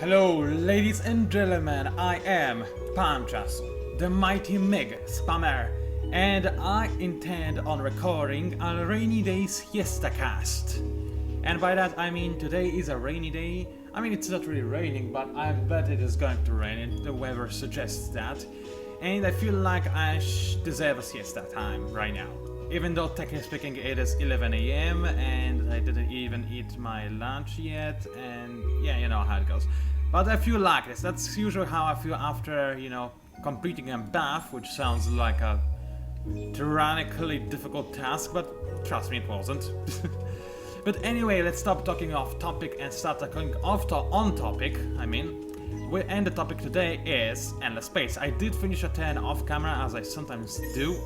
Hello, ladies and gentlemen, I am PANCZASU, the mighty Mig Spammer, and I intend on recording a rainy day siesta cast. And by that I mean today is a rainy day. I mean, it's not really raining, but I bet it is going to rain, and the weather suggests that. And I feel like I deserve a siesta time right now. Even though technically speaking it is 11 AM and I didn't even eat my lunch yet, and yeah, you know how it goes. But I feel like this. That's usually how I feel after, you know, completing a bath, which sounds like a tyrannically difficult task, but trust me, it wasn't. But anyway, let's stop talking off topic and start talking on topic. And the topic today is endless space. I did finish a 10 off camera, as I sometimes do.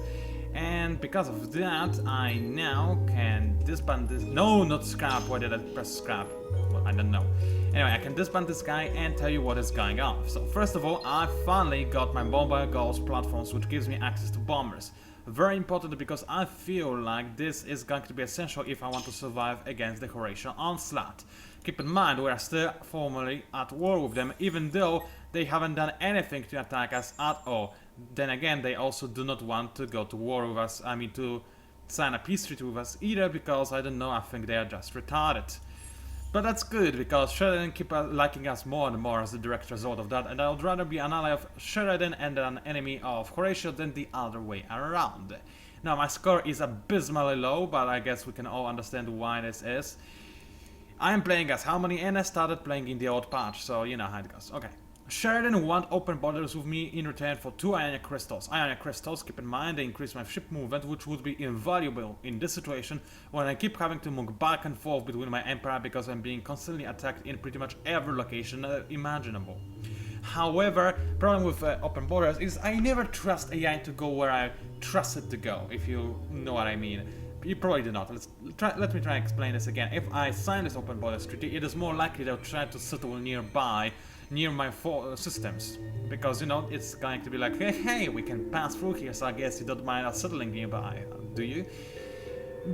And because of that, I now can disband this. No, not scrap. Why did I press scrap? Well, I don't know. Anyway, I can disband this guy and tell you what is going on. So first of all, I finally got my Bomber Ghost platforms, which gives me access to bombers. Very important because I feel like this is going to be essential if I want to survive against the Horatian onslaught. Keep in mind, we are still formally at war with them, even though they haven't done anything to attack us at all. Then again, they also do not want to go to war with us, to sign a peace treaty with us either, because I don't know, I think they are just retarded. But that's good, because Sheridan keep liking us more and more as the direct result of that, and I would rather be an ally of Sheridan and an enemy of Horatio than the other way around. Now, my score is abysmally low, but I guess we can all understand why this is. I am playing as Harmony, and I started playing in the old patch, so you know how it goes. Okay. Sheridan want open borders with me in return for 2 Ionic Crystals. Ionic Crystals, keep in mind, they increase my ship movement, which would be invaluable in this situation when I keep having to move back and forth between my Empire because I'm being constantly attacked in pretty much every location imaginable. However, problem with open borders is I never trust AI to go where I trust it to go, if you know what I mean. You probably do not. Let me try and explain this again. If I sign this open borders treaty, it is more likely they'll try to settle near my systems, because you know it's going to be like, hey, we can pass through here, so I guess you don't mind us settling nearby, do you?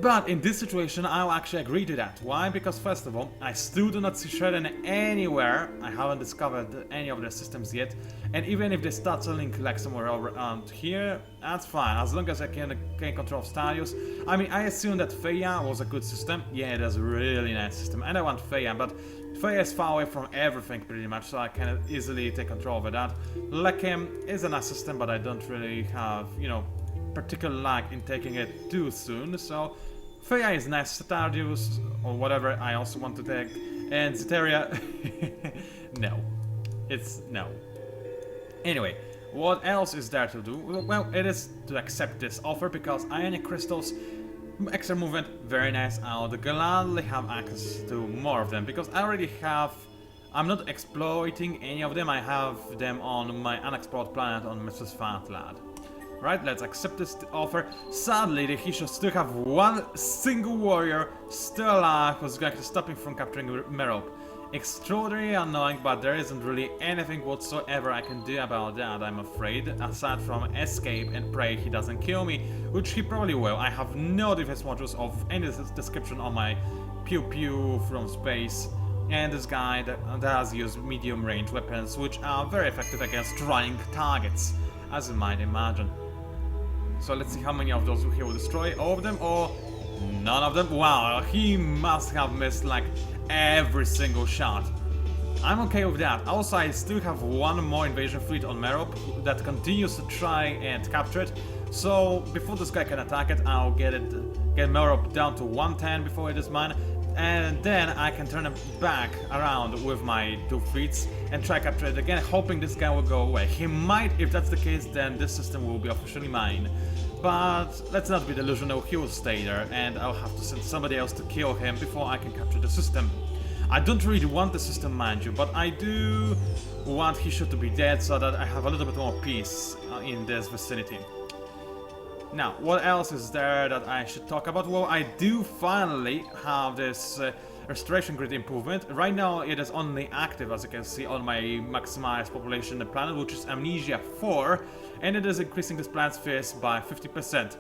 But in this situation, I'll actually agree to that. Why? Because first of all, I still do not see Sheridan anywhere. I haven't discovered any of their systems yet, and even if they start settling like somewhere around here, that's fine, as long as I can control Stadius. I mean, I assume that Feia was a good system. Yeah, it is a really nice system, and I want Feia, but Feia is far away from everything pretty much, so I can easily take control over that. Lekem is a nice system, but I don't really have, you know, particular like in taking it too soon, so Feia is nice. Stadius or whatever I also want to take, and Zeteria no. It's no. Anyway, what else is there to do? Well, it is to accept this offer, because Ionic Crystals, extra movement, very nice. I would gladly have access to more of them, because I already have. I'm not exploiting any of them, I have them on my unexplored planet on Mrs. Fatlad. Right, let's accept this offer. Sadly, he should still have one single warrior still alive who's going to stop him from capturing Merope. Extraordinarily annoying, but there isn't really anything whatsoever I can do about that, I'm afraid, aside from escape and pray he doesn't kill me, which he probably will. I have no defense modules of any description on my pew pew from space, and this guy does use medium range weapons, which are very effective against trying targets, as you might imagine. So let's see how many of those he will destroy. All of them or none of them? Wow, he must have missed like every single shot. I'm okay with that. Also, I still have one more invasion fleet on Merope that continues to try and capture it. So before this guy can attack it, I'll get Merope down to 110 before it is mine. And then I can turn it back around with my 2 fleets and try capture it again, hoping this guy will go away. He might. If that's the case, then this system will be officially mine. But let's not be delusional, he will stay there, and I'll have to send somebody else to kill him before I can capture the system. I don't really want the system, mind you, but I do want Hisho to be dead so that I have a little bit more peace in this vicinity. Now, what else is there that I should talk about? Well, I do finally have this restoration grid improvement. Right now it is only active, as you can see, on my maximized population on the planet, which is Amnesia 4, and it is increasing this planet's phase by 50%.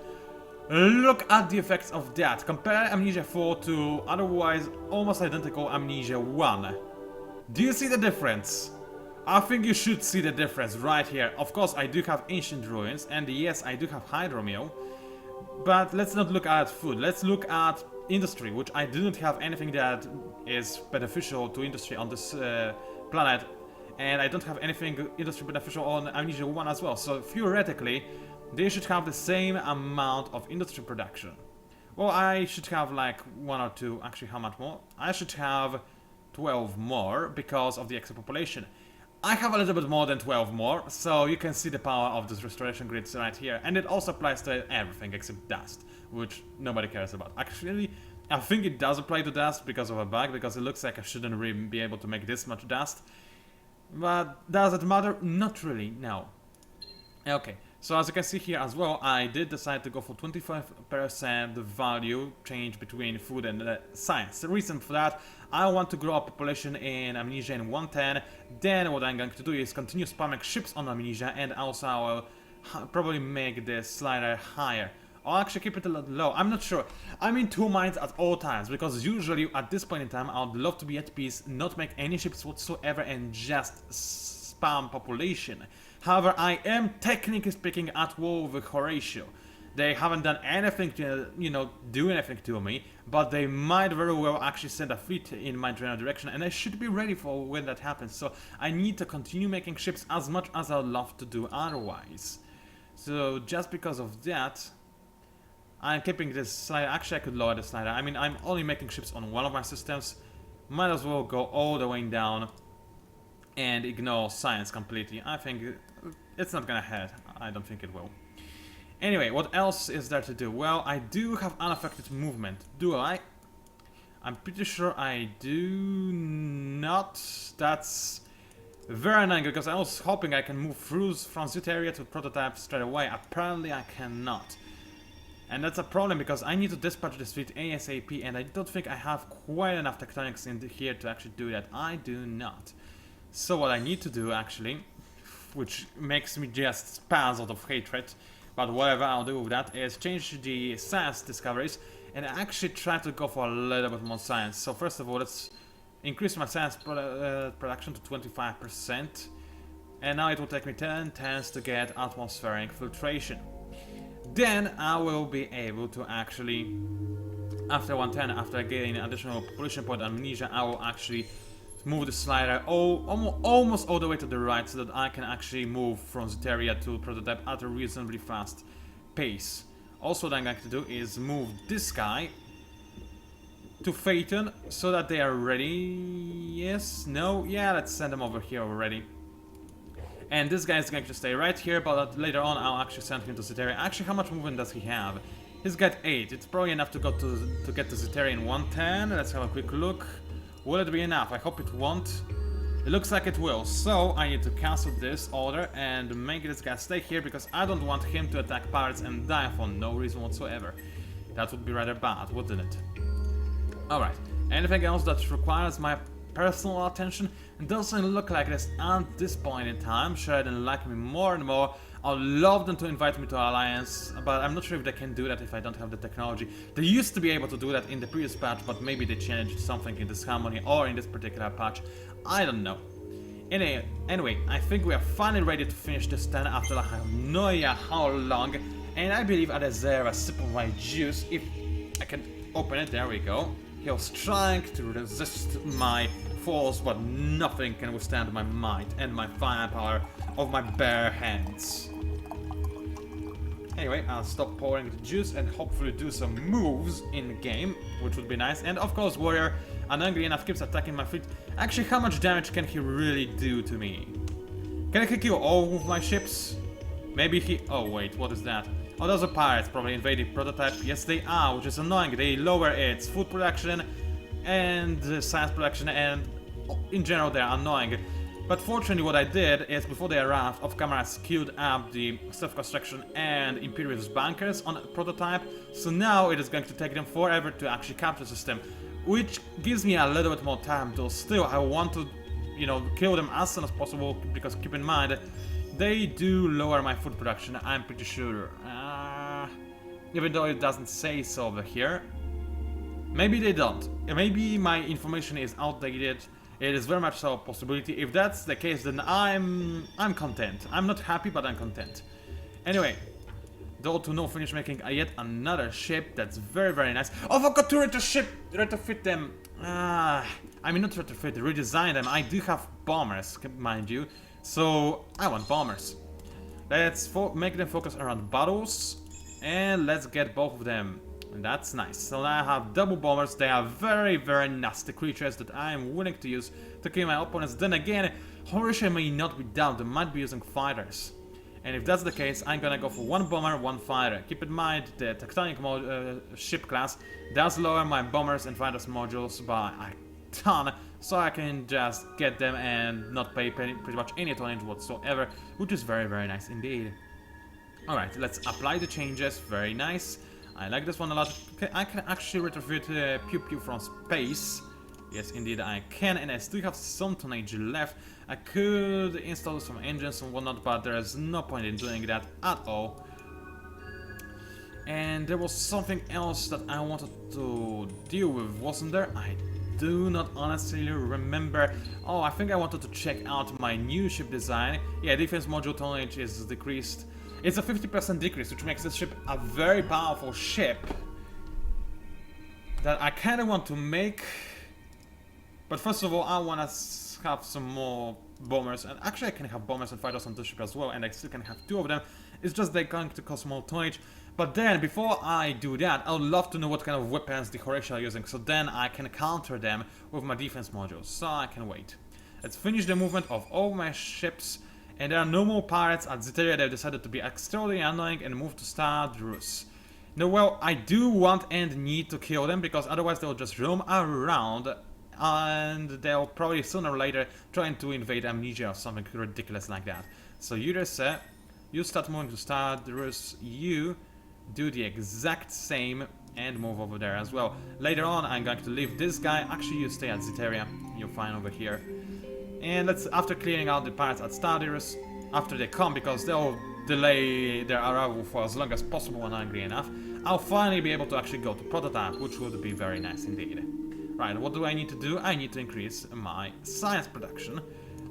Look at the effects of that. Compare Amnesia 4 to otherwise almost identical Amnesia 1. Do you see the difference? I think you should see the difference right here. Of course, I do have ancient ruins, and yes, I do have hydromeal. But let's not look at food. Let's look at industry, which I do not have anything that is beneficial to industry on this planet. And I don't have anything industry beneficial on Amnesia 1 as well. So theoretically, they should have the same amount of industry production. Well, I should have like 1 or 2. Actually, how much more? I should have 12 more because of the extra population. I have a little bit more than 12 more, so you can see the power of this restoration grids right here. And it also applies to everything except dust, which nobody cares about. Actually, I think it does apply to dust because of a bug, because it looks like I shouldn't really be able to make this much dust. But does it matter? Not really, no. Okay, so as you can see here as well, I did decide to go for 25% value change between food and science. The reason for that, I want to grow a population in Amnesia in 110. Then what I'm going to do is continue spamming ships on Amnesia, and also I will probably make the slider higher. I'll actually keep it a lot low. I'm not sure. I'm in two minds at all times, because usually at this point in time I would love to be at peace, not make any ships whatsoever, and just spam population. However, I am technically speaking at war with Horatio. They haven't done anything to, you know, do anything to me, but they might very well actually send a fleet in my general direction, and I should be ready for when that happens. So I need to continue making ships as much as I'd love to do otherwise. So just because of that, I'm keeping this slider. Actually, I could lower the slider. I mean, I'm only making ships on one of my systems. Might as well go all the way down and ignore science completely. I think it's not gonna hurt. I don't think it will. Anyway, what else is there to do? Well, I do have unaffected movement. Do I? I'm pretty sure I do not. That's very annoying, because I was hoping I can move through from Zeteria to prototype straight away. Apparently I cannot. And that's a problem, because I need to dispatch this fleet ASAP, and I don't think I have quite enough tectonics in here to actually do that. I do not. So what I need to do, actually, which makes me just spaz out of hatred, but whatever I'll do with that, is change the science discoveries and actually try to go for a little bit more science. So first of all, let's increase my science production to 25%, and now it will take me 10 turns to get atmospheric filtration. Then I will be able to actually, after 110, after getting additional population point amnesia, I will actually move the slider almost all the way to the right, so that I can actually move from Zeteria to prototype at a reasonably fast pace. Also, what I'm going to do is move this guy to Phaeton, so that they are ready. Yes? No? Yeah, let's send them over here already. And this guy is going to stay right here, but later on I'll actually send him to Zeteria. Actually, how much movement does he have? He's got 8. It's probably enough to go to get to Zeteria in 110. Let's have a quick look. Will it be enough? I hope it won't. It looks like it will. So I need to cancel this order and make this guy stay here, because I don't want him to attack pirates and die for no reason whatsoever. That would be rather bad, wouldn't it? Alright. Anything else that requires my personal attention? It doesn't look like this at this point in time. Sheridan like me more and more. I'd love them to invite me to Alliance, but I'm not sure if they can do that if I don't have the technology. They used to be able to do that in the previous patch, but maybe they changed something in Disharmony or in this particular patch. I don't know. Anyway, I think we are finally ready to finish this 10 after I have no idea how long. And I believe I deserve a sip of my juice. If I can open it, there we go. He was trying to resist my force, but nothing can withstand my might and my firepower of my bare hands. Anyway, I'll stop pouring the juice and hopefully do some moves in the game, which would be nice. And of course, Warrior, unangry enough, keeps attacking my fleet. Actually, how much damage can he really do to me? Can he kill all of my ships? Maybe he... Oh wait, what is that? Oh, those are pirates probably invading prototype. Yes, they are, which is annoying. They lower its food production and science production, and in general they're annoying. But fortunately what I did is, before they arrived, off camera I skilled up the self-construction and Imperialist bunkers on a prototype, so now it is going to take them forever to actually capture the system, which gives me a little bit more time, though still I want to, you know, kill them as soon as possible, because keep in mind, they do lower my food production, I'm pretty sure. Even though it doesn't say so over here. Maybe they don't. Maybe my information is outdated. It is very much so a possibility. If that's the case, then I'm content. I'm not happy, but I'm content. Anyway, though to no finish making yet another ship. That's very, very nice. Oh, I forgot to retrofit them. I mean, not retrofit, redesign them. I do have bombers, mind you. So, I want bombers. Let's make them focus around battles. And let's get both of them. And that's nice. So now I have double bombers. They are very, very nasty creatures that I am willing to use to kill my opponents. Then again, Horatio may not be down. They might be using fighters. And if that's the case, I'm gonna go for one bomber, one fighter. Keep in mind the tectonic ship class does lower my bombers and fighters modules by a ton, so I can just get them and not pay pretty much any tonnage whatsoever, which is very, very nice indeed. Alright, let's apply the changes. Very nice. I like this one a lot. I can actually retrofit Pew Pew from space. Yes, indeed I can, and I still have some tonnage left. I could install some engines and whatnot, but there's no point in doing that at all. And there was something else that I wanted to deal with, wasn't there? I do not honestly remember. Oh, I think I wanted to check out my new ship design. Yeah, defense module tonnage is decreased. It's a 50% decrease, which makes this ship a very powerful ship that I kind of want to make. But first of all, I want to have some more bombers, and actually I can have bombers and fighters on this ship as well, and I still can have two of them. It's just they're going to cost more tonnage. But then, before I do that, I would love to know what kind of weapons the Horatio are using, so then I can counter them with my defense modules, so I can wait. Let's finish the movement of all my ships. And there are no more pirates at Zeteria. They've decided to be extraordinarily annoying and move to Stardust. Now, well, I do want and need to kill them, because otherwise they'll just roam around, and they'll probably sooner or later trying to invade Amnesia or something ridiculous like that. So you just you start moving to Stardust, you do the exact same and move over there as well. Later on, I'm going to leave this guy. Actually, you stay at Zeteria. You're fine over here. And let's, after clearing out the pirates at Stardust, after they come, because they'll delay their arrival for as long as possible when angry enough, I'll finally be able to actually go to Prototype, which would be very nice indeed. Right, what do I need to do? I need to increase my science production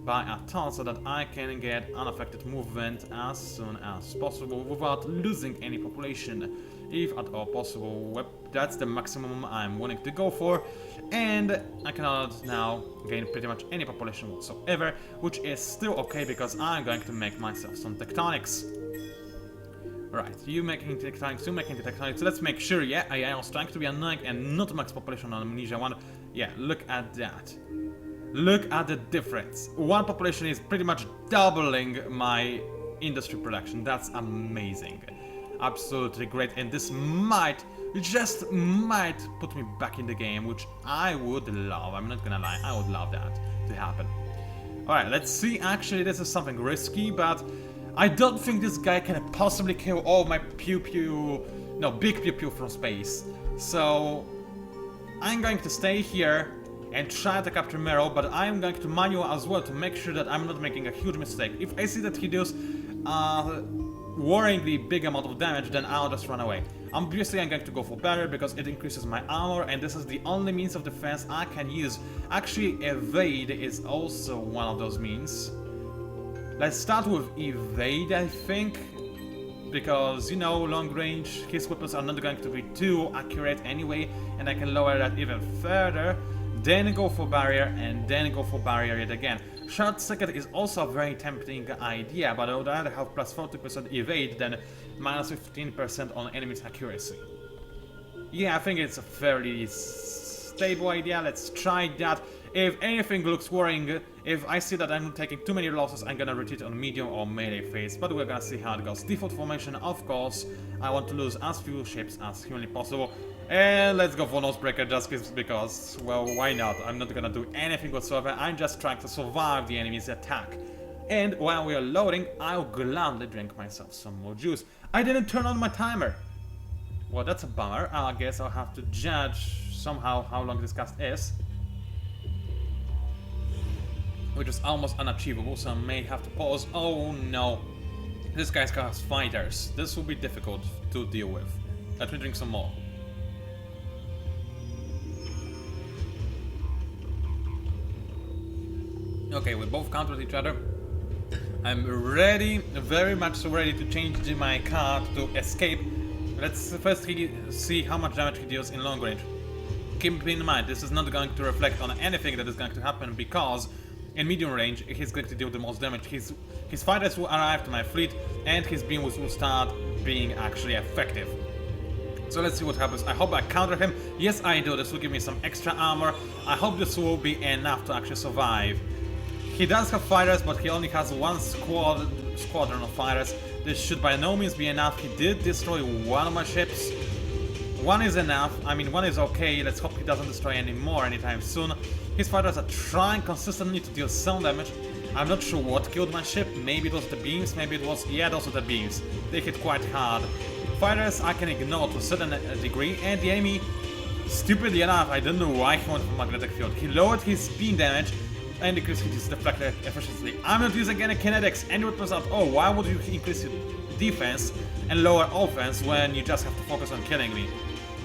by a ton so that I can get unaffected movement as soon as possible without losing any population, if at all possible. That's the maximum I'm willing to go for, and I cannot now gain pretty much any population whatsoever, which is still okay because I'm going to make myself some tectonics. Right, you making tectonics, you making the tectonics. Let's make sure, yeah, I was trying to be annoying and not max population on Amnesia 1. Yeah, look at that. Look at the difference. One population is pretty much doubling my industry production. That's amazing. Absolutely great. And this might, just might put me back in the game, which I would love. I'm not gonna lie, I would love that to happen. Alright, let's see. Actually, this is something risky, but I don't think this guy can possibly kill all my big Pew Pew from space. So I'm going to stay here and try to capture Meryl, but I'm going to manual as well to make sure that I'm not making a huge mistake. If I see that he does worryingly big amount of damage, then I'll just run away. Obviously I'm going to go for barrier because it increases my armor, and this is the only means of defense I can use. Actually, evade is also one of those means. Let's start with evade, I think, because, you know, long range, his weapons are not going to be too accurate anyway, and I can lower that even further. Then go for barrier, and then go for barrier yet again. Short circuit is also a very tempting idea, but I would rather have plus 40% evade than minus 15% on enemy's accuracy. Yeah, I think it's a fairly stable idea. Let's try that. If anything looks worrying, if I see that I'm taking too many losses, I'm gonna retreat on medium or melee phase, but we're gonna see how it goes. Default formation, of course, I want to lose as few ships as humanly possible. And let's go for Nosebreaker just because, well, why not? I'm not gonna do anything whatsoever, I'm just trying to survive the enemy's attack. And while we are loading, I'll gladly drink myself some more juice. I didn't turn on my timer! Well, that's a bummer. I guess I'll have to judge somehow how long this cast is. Which is almost unachievable, so I may have to pause. Oh no. This guy's got fighters. This will be difficult to deal with. Let me drink some more. Okay, we both countered each other. I'm ready, very much so ready to change my card to escape. Let's first see how much damage he deals in long range. Keep in mind, this is not going to reflect on anything that is going to happen, because in medium range he's going to deal the most damage. His fighters will arrive to my fleet and his beams will start being actually effective. So let's see what happens. I hope I counter him. Yes, I do. This will give me some extra armor. I hope this will be enough to actually survive. He does have fighters, but he only has one squadron of fighters. This should by no means be enough. He did destroy one of my ships. One is enough. I mean, one is okay. Let's hope he doesn't destroy any more anytime soon. His fighters are trying consistently to deal some damage. I'm not sure what killed my ship. Maybe it was the beams. Maybe it was... yeah, those were the beams. They hit quite hard. Fighters I can ignore to a certain degree. And the enemy, stupidly enough, I don't know why he went for magnetic field. He lowered his beam damage and increased his deflector efficiency. I'm not using any kinetics. And it turns out, oh, why would you increase your defense and lower offense when you just have to focus on killing me?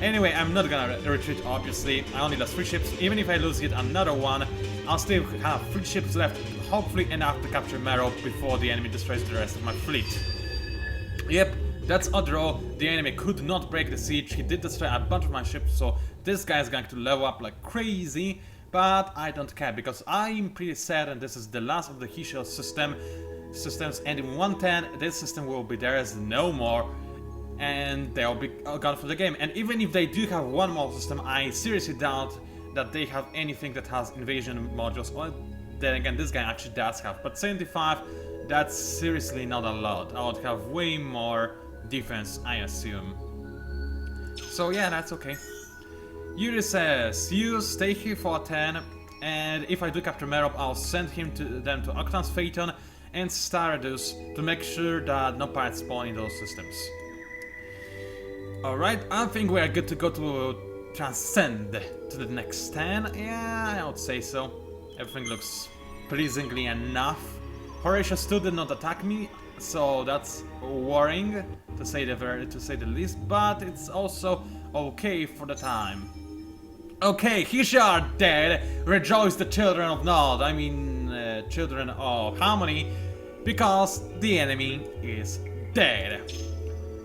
Anyway, I'm not gonna retreat, obviously. I only lost 3 ships. Even if I lose yet another one, I'll still have 3 ships left, hopefully enough to capture Merop before the enemy destroys the rest of my fleet. Yep, that's a draw. The enemy could not break the siege. He did destroy a bunch of my ships, so this guy is going to level up like crazy. But I don't care, because I'm pretty certain this is the last of the Hishio systems, and in 110 this system will be there as no more. And they'll be gone for the game. And even if they do have one more system, I seriously doubt that they have anything that has invasion modules. Well, then again, this guy actually does have. But 75, that's seriously not a lot. I would have way more defense, I assume. So yeah, that's okay. Yuri says, you stay here for 10, and if I do capture Merop, I'll send them to Octan's Phaeton and Stardust to make sure that no pirates spawn in those systems. Alright, I think we are good to go to Transcend to the next 10. Yeah, I would say so. Everything looks pleasingly enough. Horatio still did not attack me, so that's worrying to say the least, but it's also okay for the time. Okay, Hishio are dead. Rejoice the children of Nod, I mean children of Harmony, because the enemy is dead.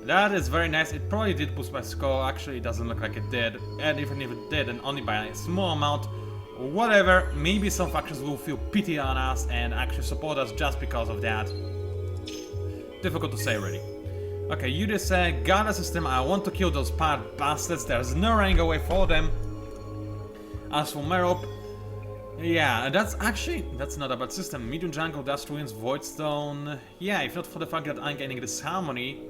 That is very nice. It probably did boost my score. Actually, it doesn't look like it did. And even if it did, and only by a small amount, whatever, maybe some factions will feel pity on us and actually support us just because of that. Difficult to say, really. Okay, you just said, got a system. I want to kill those pirate bastards. There's no running away for them. As for Merop, yeah, that's not a bad system. Medium jungle, Dust Ruins, Voidstone. Yeah, if not for the fact that I'm getting Disharmony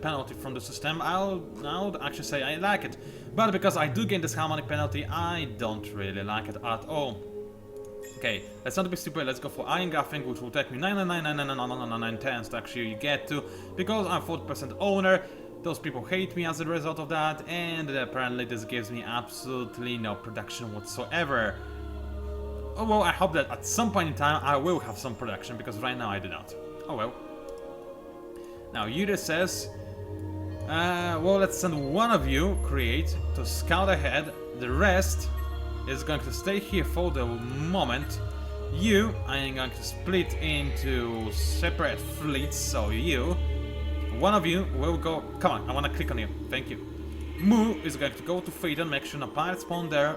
penalty from the system, I would actually say I like it. But because I do gain this Harmony penalty, I don't really like it at all. Okay, let's not be stupid, let's go for Iron Gaffing, which will take me 9 turns to actually get to, because I'm 40% owner. Those people hate me as a result of that, and apparently this gives me absolutely no production whatsoever. Oh well, I hope that at some point in time I will have some production, because right now I do not. Oh well. Now, Yuda says, well, let's send one of you, Create, to scout ahead. The rest is going to stay here for the moment. You, I am going to split into separate fleets, so one of you will go... Come on, I want to click on you. Thank you. Mu is going to go to Phaeton, make sure no pirates spawn there.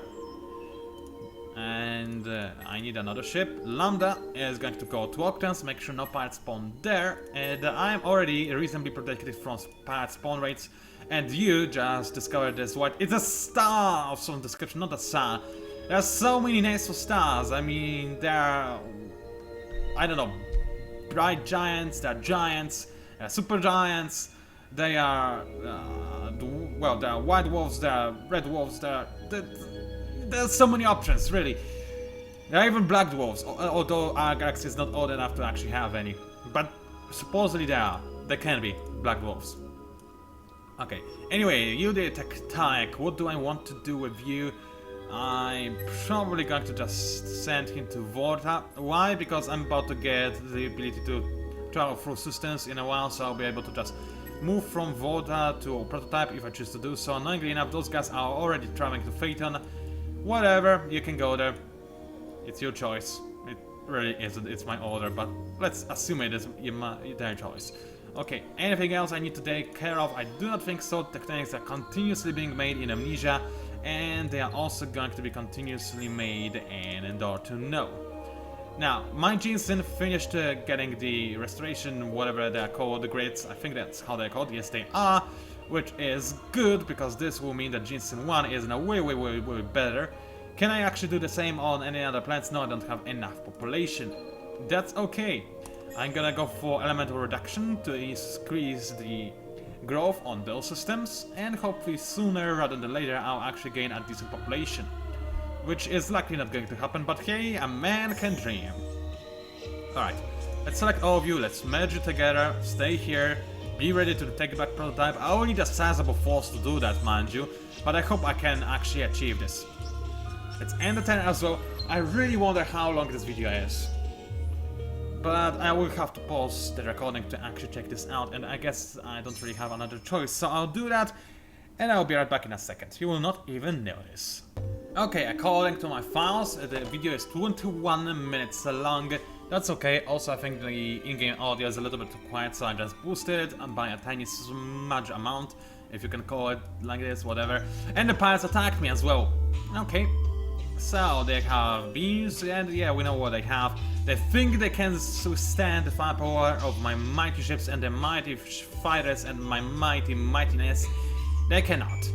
And I need another ship. Lambda is going to go to Octans, make sure no pirates spawn there. And I'm already reasonably protected from pirate spawn rates. And you just discovered this white... It's a star of some description, not a sun. There are so many names for stars. I mean, there are... I don't know. Bright giants, there are giants, super giants. They are... well, there are white wolves, there are red wolves, there's so many options, really. There are even black dwarves, although our galaxy is not old enough to actually have any. But supposedly there can be black dwarves. Okay, anyway, you the tactic. What do I want to do with you? I'm probably going to just send him to Vorta. Why? Because I'm about to get the ability to travel through systems in a while, so I'll be able to just move from Vorta to Prototype if I choose to do so. Annoyingly enough, those guys are already traveling to Phaeton. Whatever, you can go there. It's your choice. really isn't, it's my order, but let's assume it is their choice. Okay, anything else I need to take care of? I do not think so. Tectonics are continuously being made in Amnesia, and they are also going to be continuously made in Endor to Know. Now, my Jinsen finished getting the restoration, whatever they're called, the grids, I think that's how they're called, yes they are, which is good, because this will mean that Jinsen 1 is in a way better. Can I actually do the same on any other planets? No, I don't have enough population. That's okay. I'm gonna go for elemental reduction to increase the growth on those systems, and hopefully sooner rather than later I'll actually gain a decent population. Which is likely not going to happen, but hey, a man can dream. Alright, let's select all of you, let's merge you together, stay here, be ready to take back prototype. I will need a sizable force to do that, mind you, but I hope I can actually achieve this. Let's end the turn as well. I really wonder how long this video is. But I will have to pause the recording to actually check this out, and I guess I don't really have another choice, so I'll do that, and I'll be right back in a second. You will not even notice. Okay, according to my files, the video is 21 minutes long. That's okay. Also, I think the in-game audio is a little bit too quiet, so I just boosted it by a tiny smudge amount, if you can call it like this, whatever. And the pirates attacked me as well. Okay. So, they have beams, and yeah, we know what they have. They think they can withstand the firepower of my mighty ships and the mighty fighters and my mightiness. They cannot.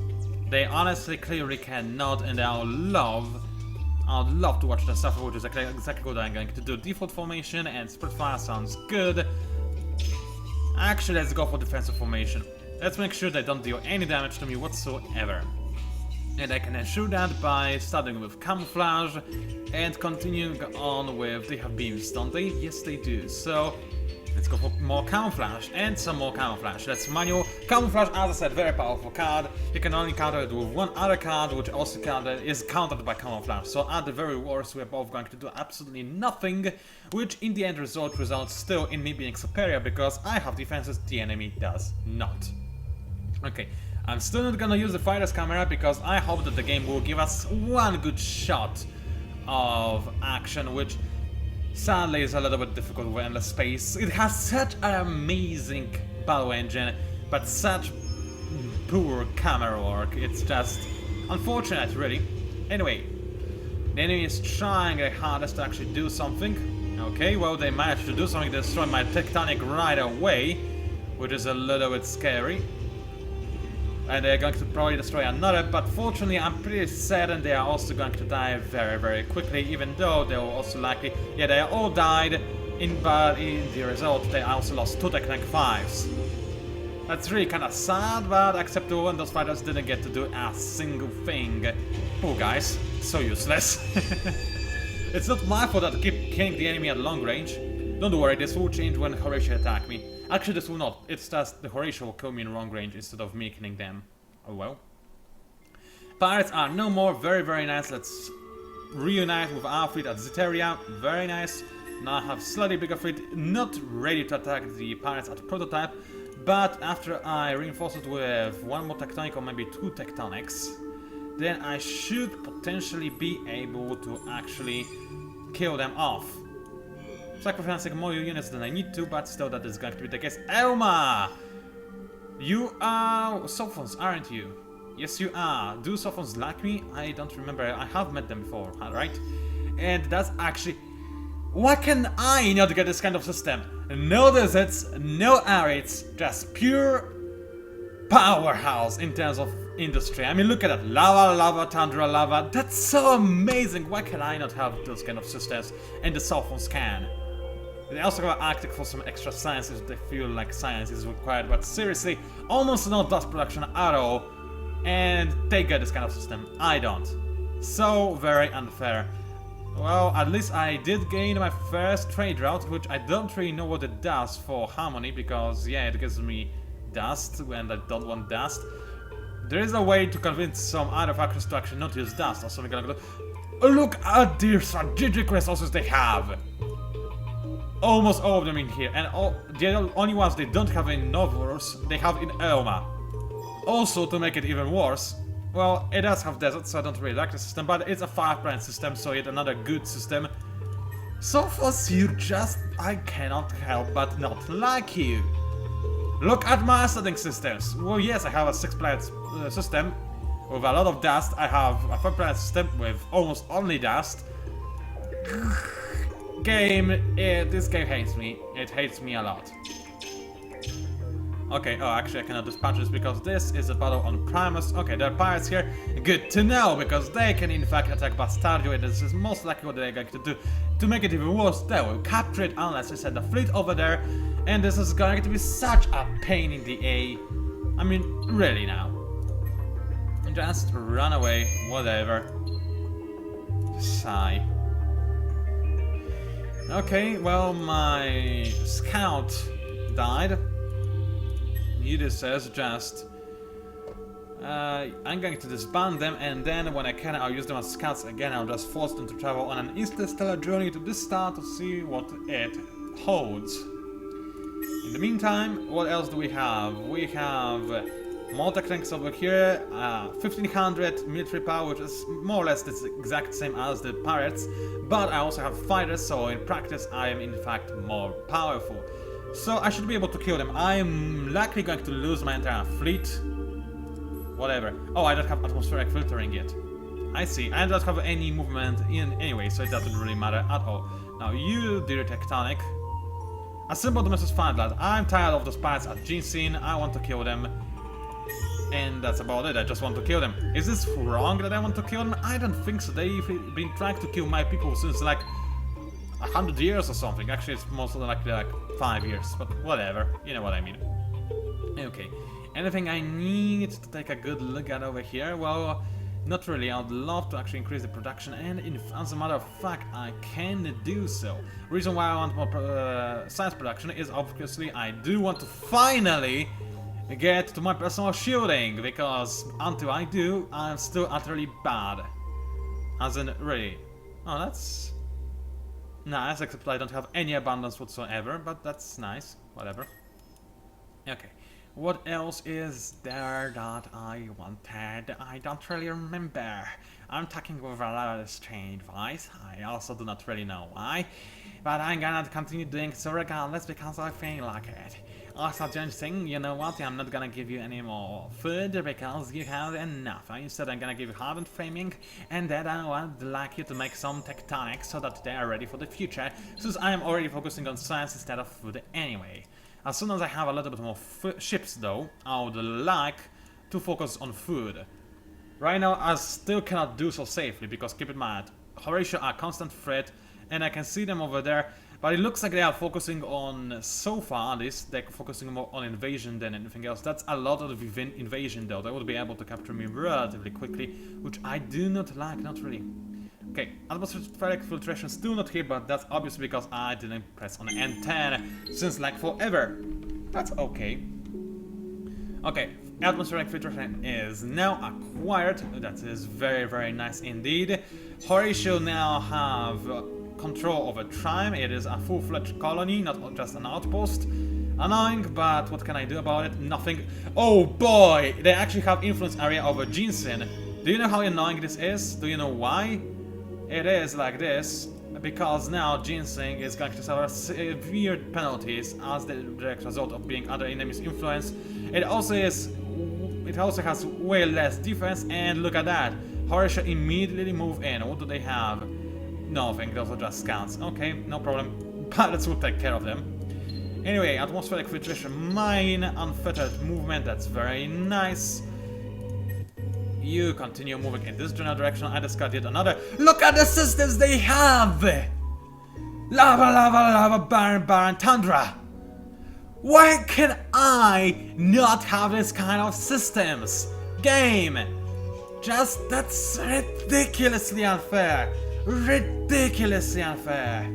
They honestly, clearly cannot, and I'd love to watch them suffer, which is exactly what I'm going to do. Default formation and split fire sounds good. Actually, let's go for defensive formation. Let's make sure they don't deal any damage to me whatsoever. And I can ensure that by starting with camouflage and continuing on with, they have beams, don't they? Yes, they do. So let's go for more camouflage and some more camouflage. That's manual. Camouflage, as I said, very powerful card. You can only counter it with one other card, which also is countered by camouflage. So at the very worst, we're both going to do absolutely nothing, which in the end results still in me being superior, because I have defenses the enemy does not. Okay. I'm still not gonna use the fighter's camera, because I hope that the game will give us one good shot of action, which sadly is a little bit difficult with Endless Space. It has such an amazing battle engine, but such poor camera work. It's just unfortunate, really. Anyway, the enemy is trying their hardest to actually do something. Okay, well, they managed to do something, destroy my Tectonic right away, which is a little bit scary. And they're going to probably destroy another, but fortunately I'm pretty certain they are also going to die very, very quickly, even though they will also likely... Yeah, they all died, but in the result they also lost 2 Tectonic 5s. That's really kind of sad, but acceptable, and those fighters didn't get to do a single thing. Poor guys, so useless. It's not my fault that I keep killing the enemy at long range. Don't worry, this will change when Horatio attack me. Actually, this will not. It's just the Horatio will kill me in long range instead of me killing them. Oh well. Pirates are no more. Very, very nice. Let's reunite with our fleet at Zeteria. Very nice. Now I have slightly bigger fleet. Not ready to attack the pirates at Prototype. But after I reinforce it with one more Tectonic or maybe 2 Tectonics, then I should potentially be able to actually kill them off. Sacrificing more units than I need to, but still that is going to be the case. Elma! You are Sophons, aren't you? Yes, you are. Do Sophons like me? I don't remember. I have met them before, right? And that's actually... Why can I not get this kind of system? No deserts, no arids, just pure powerhouse in terms of industry. I mean, look at that. Lava, lava, tundra, lava. That's so amazing. Why can I not have those kind of systems? And the Sophons can. They also have Arctic for some extra science if they feel like science is required, but seriously, almost no dust production at all, and they get this kind of system. I don't. So very unfair. Well, at least I did gain my first trade route, which I don't really know what it does for Harmony, because yeah, it gives me dust, and I don't want dust. There is a way to convince some other factions to actually not use dust or something like that. Look at the strategic resources they have! Almost all of them in here, and the only ones they don't have in Novors, they have in Elma. Also, to make it even worse, well, it does have deserts, so I don't really like the system, but it's a 5-planet system, so yet another good system. Sophons, I cannot help but not like you. Look at my setting systems. Well, yes, I have a 6-planet system with a lot of dust. I have a 5-planet system with almost only dust. This game hates me. It hates me a lot. Okay, oh, actually I cannot dispatch this because this is a battle on Primus. Okay, there are pirates here. Good to know, because they can in fact attack Bastardio, and this is most likely what they're going to do. To make it even worse, they will capture it unless we send a fleet over there, and this is going to be such a pain in the A. I mean, really now. Just run away, whatever. Sigh. Okay, well, my scout died. It says just I'm going to disband them, and then when I can I'll use them as scouts again. I'll just force them to travel on an interstellar journey to this star to see what it holds. In the meantime, what else do we have? We have more tech tanks over here, 1500 military power, which is more or less the exact same as the pirates, but I also have fighters, so in practice I am in fact more powerful. So I should be able to kill them. I'm likely going to lose my entire fleet. Whatever. Oh, I don't have atmospheric filtering yet. I see. I don't have any movement in anyway, so it doesn't really matter at all. Now you, dear Tectonic. Assemble the Mrs. Findlad. I'm tired of those pirates at Ginseng. I want to kill them. And that's about it. I just want to kill them. Is this wrong that I want to kill them? I don't think so. They've been trying to kill my people since like 100 years or something. Actually, it's most likely like 5 years, but whatever. You know what I mean. Okay. Anything I need to take a good look at over here? Well, not really. I'd love to actually increase the production, and as a matter of fact, I can do so. Reason why I want more science production is obviously I do want to finally get to my personal shielding, because until I do, I'm still utterly bad. As in, really. Oh, that's nice, except I don't have any abundance whatsoever, but that's nice. Whatever. Okay. What else is there that I wanted? I don't really remember. I'm talking with a lot of strange voice. I also do not really know why. But I'm gonna continue doing so regardless because I feel like it. Also, Ginseng, you know what? I'm not gonna give you any more food because you have enough. Instead, I'm gonna give you hardened framing, and then I would like you to make some tectonics so that they are ready for the future, since I am already focusing on science instead of food anyway. As soon as I have a little bit more ships, though, I would like to focus on food. Right now, I still cannot do so safely because, keep in mind, Horatio are a constant threat, and I can see them over there. But it looks like they are focusing on, so far at least, they're focusing more on invasion than anything else. That's a lot of invasion though. They would be able to capture me relatively quickly, which I do not like, not really. Okay, atmospheric filtration still not here, but that's obviously because I didn't press on N10 since like forever. That's okay. Okay, atmospheric filtration is now acquired. That is very, very nice indeed. Horatio now have control over Trime. It is a full-fledged colony, not just an outpost. Annoying, but what can I do about it? Nothing. Oh boy! They actually have influence area over Ginseng. Do you know how annoying this is? Do you know why? It is like this because now Ginseng is going to suffer severe penalties as the direct result of being under enemy's influence. It also has way less defense, and look at that. Horatio immediately move in. What do they have? Nothing, those are just scouts. Okay, no problem. Pilots will take care of them. Anyway, atmospheric filtration, mine, unfettered movement, that's very nice. You continue moving in this general direction. I discard yet another. Look at the systems they have! Lava, lava, lava, barren, barren, tundra! Why can I not have this kind of systems? Game! Just, that's ridiculously unfair. Ridiculously unfair.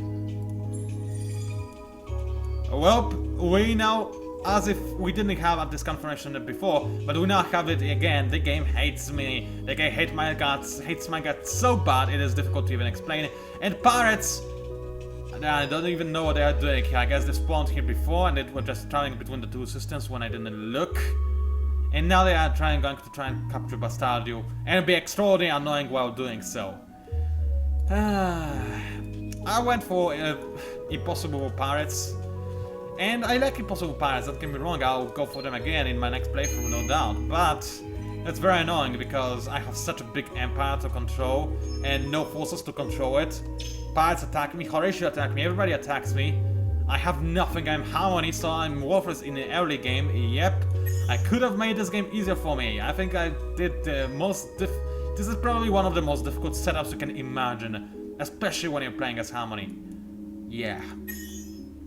Well, we now, as if we didn't have this confirmation before, but we now have it again. The game hates me. The game hates my guts so bad it is difficult to even explain. And pirates, I don't even know what they are doing here. I guess they spawned here before and they were just traveling between the two systems when I didn't look. And now they are going to try and capture Bastardio and be extraordinarily annoying while doing so. I went for impossible pirates. And I like impossible pirates, don't get me wrong, I'll go for them again in my next playthrough, no doubt. But it's very annoying because I have such a big empire to control and no forces to control it. Pirates attack me, Horatio attack me, everybody attacks me. I have nothing, I'm Harmony, so I'm worthless in the early game. Yep, I could have made this game easier for me. I think I did the most this is probably one of the most difficult setups you can imagine, especially when you're playing as Harmony. Yeah.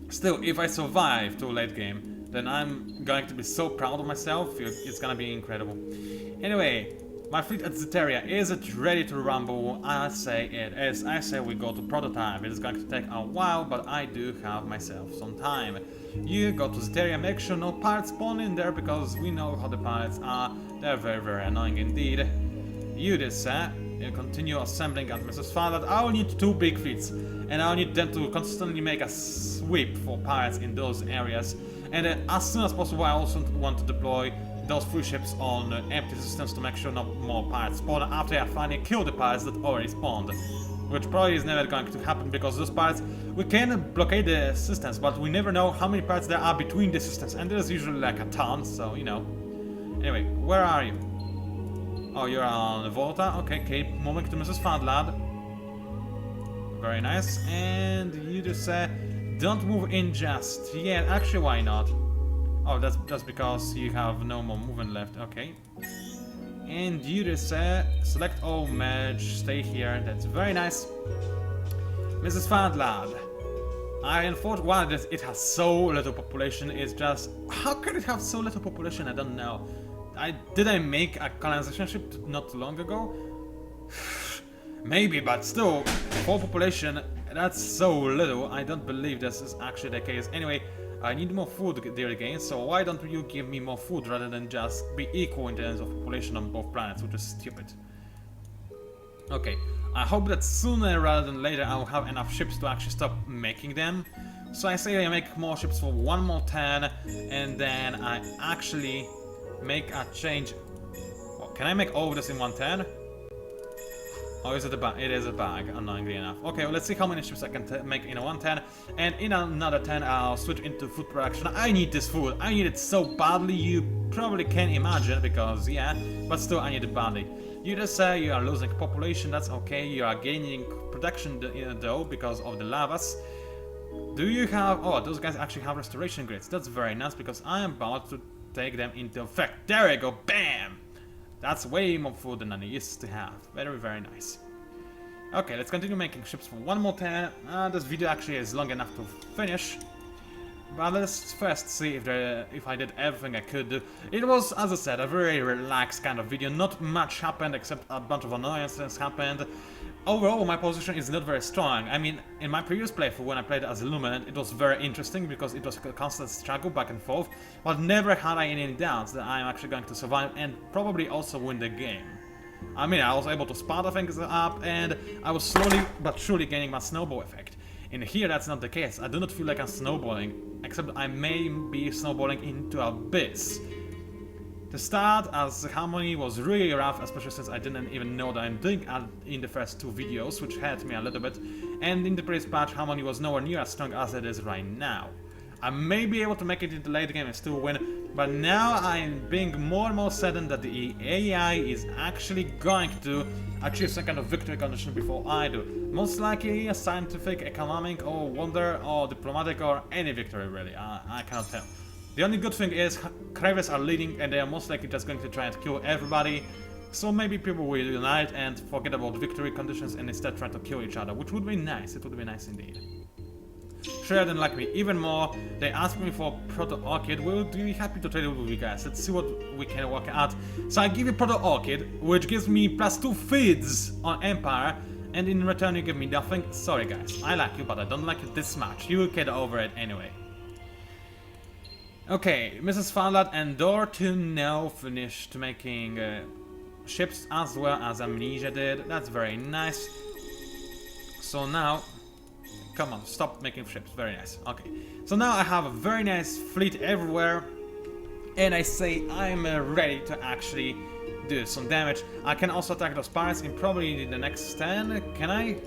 Still, if I survive to a late game, then I'm going to be so proud of myself, it's gonna be incredible. Anyway, my fleet at Zeteria, is it ready to rumble? I say it is. I say we go to prototype. It is going to take a while, but I do have myself some time. You go to Zeteria, make sure no pirates spawn in there, because we know how the pirates are. They're very, very annoying indeed. You this, you continue assembling at Mrs. Farland. I'll need 2 big fleets, and I'll need them to constantly make a sweep for pirates in those areas. And as soon as possible, I also want to deploy those 3 ships on empty systems to make sure no more pirates spawn after I finally kill the pirates that already spawned. Which probably is never going to happen because those pirates, we can blockade the systems, but we never know how many pirates there are between the systems, and there's usually like a ton, so you know. Anyway, where are you? Oh, you're on Volta? Okay, keep moving to Mrs. Fadlad. Very nice. And you just said, don't move in just yet. Actually, why not? Oh, that's because you have no more movement left. Okay. And you just said, select all merge, stay here. That's very nice. Mrs. Fadlad. I unfortunately, while it has so little population, it's just, how can it have so little population? I don't know. Did I make a colonization ship not too long ago? Maybe, but still, for population, that's so little. I don't believe this is actually the case. Anyway, I need more food, dear game, so why don't you give me more food rather than just be equal in terms of population on both planets, which is stupid. Okay, I hope that sooner rather than later I'll have enough ships to actually stop making them. So I say I make more ships for one more turn, and then I actually make a change. Well, can I make all of this in one turn? Or is it a bag? It is a bag, annoyingly enough. Okay, well, let's see how many ships I can make in one turn. And in another turn, I'll switch into food production. I need this food. I need it so badly, you probably can't imagine, because, yeah, but still, I need it badly. You just say you are losing population, that's okay. You are gaining production, though, because of the lavas. Do you have... Oh, those guys actually have restoration grids. That's very nice, because I am about to take them into effect. There we go, bam! That's way more food than I used to have. Very, very nice. Okay, let's continue making ships for one more turn. This video actually is long enough to finish. But let's first see if I did everything I could do. It was, as I said, a very relaxed kind of video. Not much happened except a bunch of annoyances happened. Overall, my position is not very strong. I mean, in my previous playthrough when I played as Illuminant, it was very interesting because it was a constant struggle back and forth, but never had I any doubts that I'm actually going to survive and probably also win the game. I mean, I was able to spot things up and I was slowly but surely gaining my snowball effect. In here, that's not the case. I do not feel like I'm snowballing, except I may be snowballing into abyss. The start as Harmony was really rough, especially since I didn't even know that I'm doing in the first 2 videos, which hurt me a little bit, and in the previous patch Harmony was nowhere near as strong as it is right now. I may be able to make it in the late game and still win, but now I'm being more and more certain that the AI is actually going to achieve some kind of victory condition before I do. Most likely a scientific, economic, or wonder, or diplomatic, or any victory really, I cannot tell. The only good thing is Cravers are leading and they are most likely just going to try and kill everybody, so maybe people will unite and forget about victory conditions and instead try to kill each other, which would be nice, it would be nice indeed. Sheridan like me even more, they asked me for Proto-Orchid, we'll be happy to trade it with you guys, let's see what we can work out. So I give you Proto-Orchid, which gives me +2 feeds on Empire, and in return you give me nothing. Sorry guys, I like you, but I don't like you this much, you will get over it anyway. Okay, Mrs. Farland and Door to now finished making ships as well as Amnesia did. That's very nice. So now, come on, stop making ships. Very nice. Okay, so now I have a very nice fleet everywhere, and I say I'm ready to actually do some damage. I can also attack those pirates in probably the next turn. Can I?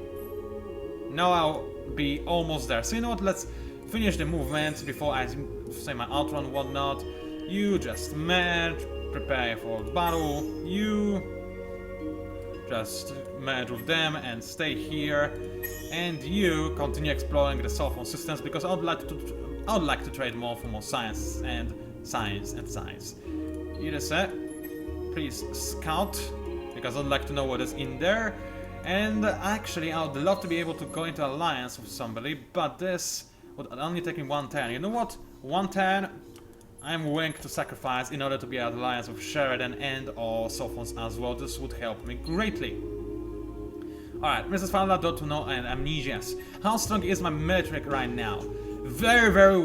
No, be almost there. So you know what, let's finish the movement before I say my outro and whatnot. You just merge, prepare for battle, you just merge with them and stay here, and you continue exploring the Sophons systems, because I would like to trade more for more science. You just said, please scout, because I'd like to know what is in there. And actually, I would love to be able to go into alliance with somebody, but this would only take me 1 turn. You know what? 1 turn I'm willing to sacrifice in order to be at alliance with Sheridan and or Sophons as well. This would help me greatly. Alright, Mrs. Fowler, to know and amnesias. How strong is my military right now? Very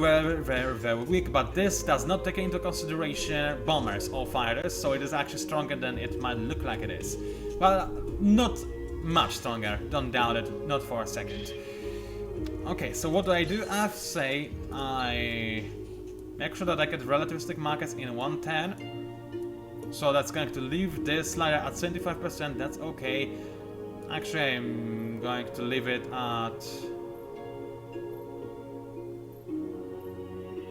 weak, but this does not take into consideration bombers or fighters, so it is actually stronger than it might look like it is. Well, not much stronger, don't doubt it, not for a second. Okay, so what do? I say I make sure that I get relativistic markers in 110. So that's going to leave this slider at 75%, that's okay. Actually, I'm going to leave it at...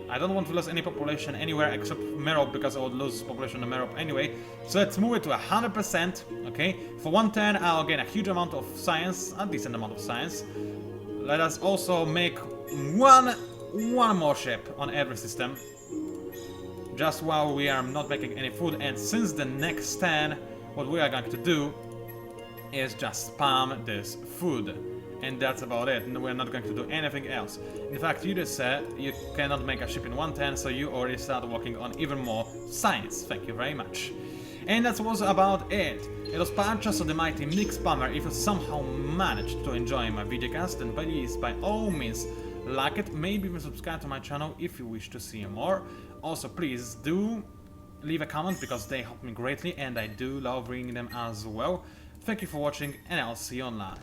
I don't want to lose any population anywhere except Merop, because I would lose population on Merop anyway. So let's move it to 100%, okay? For 1 turn, I'll gain a huge amount of science, a decent amount of science. Let us also make one more ship on every system, just while we are not making any food. And since the next turn, what we are going to do is just spam this food. And that's about it. We're not going to do anything else. In fact, you just said you cannot make a ship in 1 turn, so you already start working on even more science. Thank you very much. And that was about it. It was PANCZASU, the mighty Mix Spammer. If you somehow managed to enjoy my videocast, then please, by all means, like it. Maybe even subscribe to my channel if you wish to see more. Also, please do leave a comment, because they help me greatly, and I do love reading them as well. Thank you for watching, and I'll see you online.